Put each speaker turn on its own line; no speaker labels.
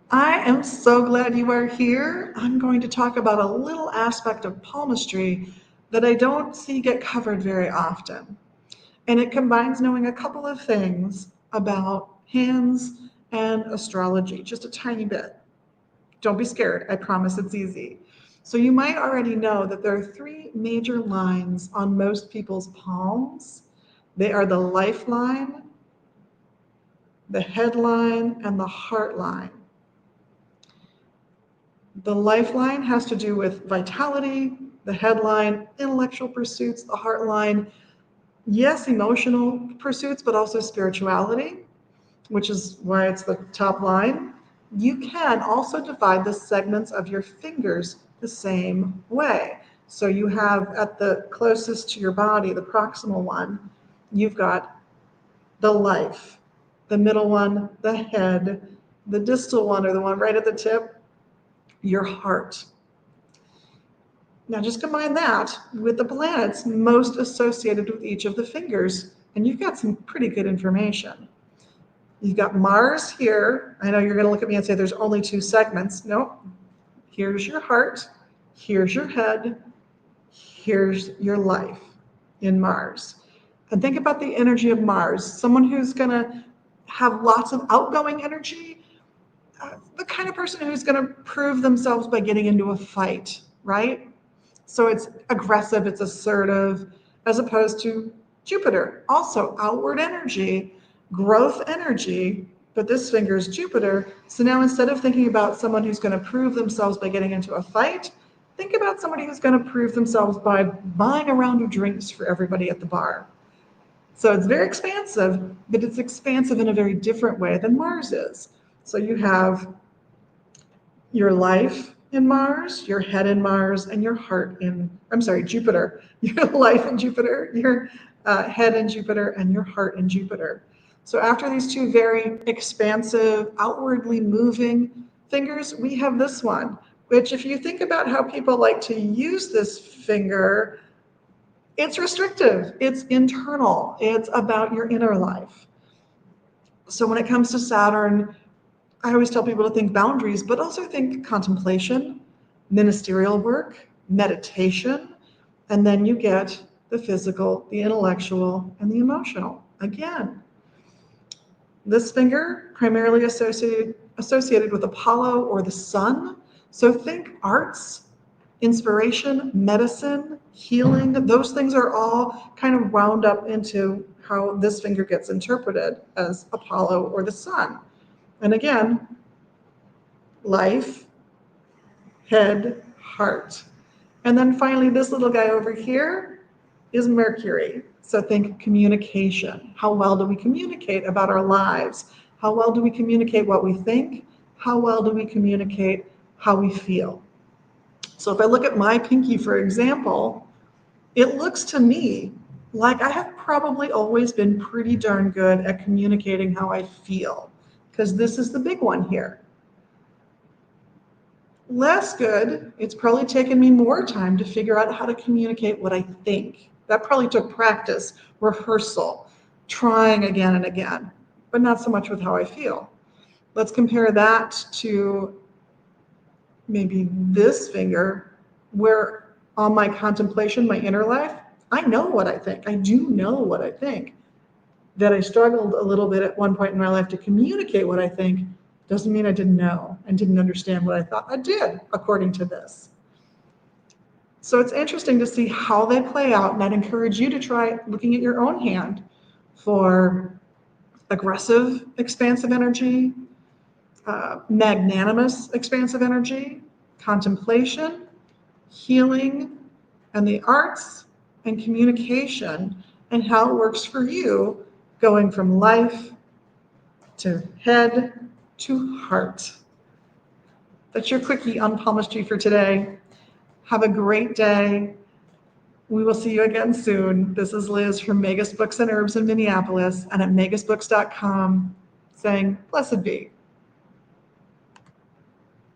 I am so glad you are here. I'm going to talk about a little aspect of palmistry that I don't see get covered very often. And it combines knowing a couple of things about hands and astrology, just a tiny bit. Don't be scared, I promise it's easy. So, you might already know that there are three major lines on most people's palms. They are the lifeline, the headline, and the heart line. The lifeline has to do with vitality, the headline, intellectual pursuits, the heart line, yes, emotional pursuits, but also spirituality, which is why it's the top line. You can also divide the segments of your fingers the same way. So you have at the closest to your body, the proximal one, you've got the life, the middle one, the head, the distal one, or the one right at the tip, your heart. Now just combine that with the planets most associated with each of the fingers, and you've got some pretty good information. You've got Mars here. I know you're going to look at me and say there's only two segments. Nope. Here's your heart, here's your head, here's your life in Mars. And think about the energy of Mars. Someone who's going to have lots of outgoing energy, the kind of person who's going to prove themselves by getting into a fight, right? So it's aggressive, it's assertive, as opposed to Jupiter, also outward energy, growth energy, but this finger is Jupiter. So now instead of thinking about someone who's going to prove themselves by getting into a fight, think about somebody who's going to prove themselves by buying a round of drinks for everybody at the bar. So it's very expansive, but it's expansive in a very different way than Mars is. So you have your life in Mars, your head in Mars, and your heart in, I'm sorry, Jupiter. Your life in Jupiter, your head in Jupiter, and your heart in Jupiter. So after these two very expansive, outwardly moving fingers, we have this one, which if you think about how people like to use this finger, it's restrictive, it's internal, it's about your inner life. So when it comes to Saturn, I always tell people to think boundaries, but also think contemplation, ministerial work, meditation, and then you get the physical, the intellectual, and the emotional. Again, this finger primarily associated with Apollo or the sun. So think arts, inspiration, medicine, healing. Those things are all kind of wound up into how this finger gets interpreted as Apollo or the sun. And again, life, head, heart. And then finally, this little guy over here is Mercury. So think communication. How well do we communicate about our lives? How well do we communicate what we think? How well do we communicate how we feel? So if I look at my pinky, for example, it looks to me like I have probably always been pretty darn good at communicating how I feel, because this is the big one here. Less good, it's probably taken me more time to figure out how to communicate what I think. That probably took practice, rehearsal, trying again and again, but not so much with how I feel. Let's compare that to maybe this finger, where on my contemplation, my inner life, I know what I think. I do know what I think. That I struggled a little bit at one point in my life to communicate what I think doesn't mean I didn't know and didn't understand what I thought I did, according to this. So it's interesting to see how they play out, and I'd encourage you to try looking at your own hand for aggressive, expansive energy, magnanimous, expansive energy, contemplation, healing, and the arts, and communication, and how it works for you going from life to head to heart. That's your quickie on palmistry for today. Have a great day. We will see you again soon. This is Liz from Magus Books and Herbs in Minneapolis and at magusbooks.com saying, blessed be.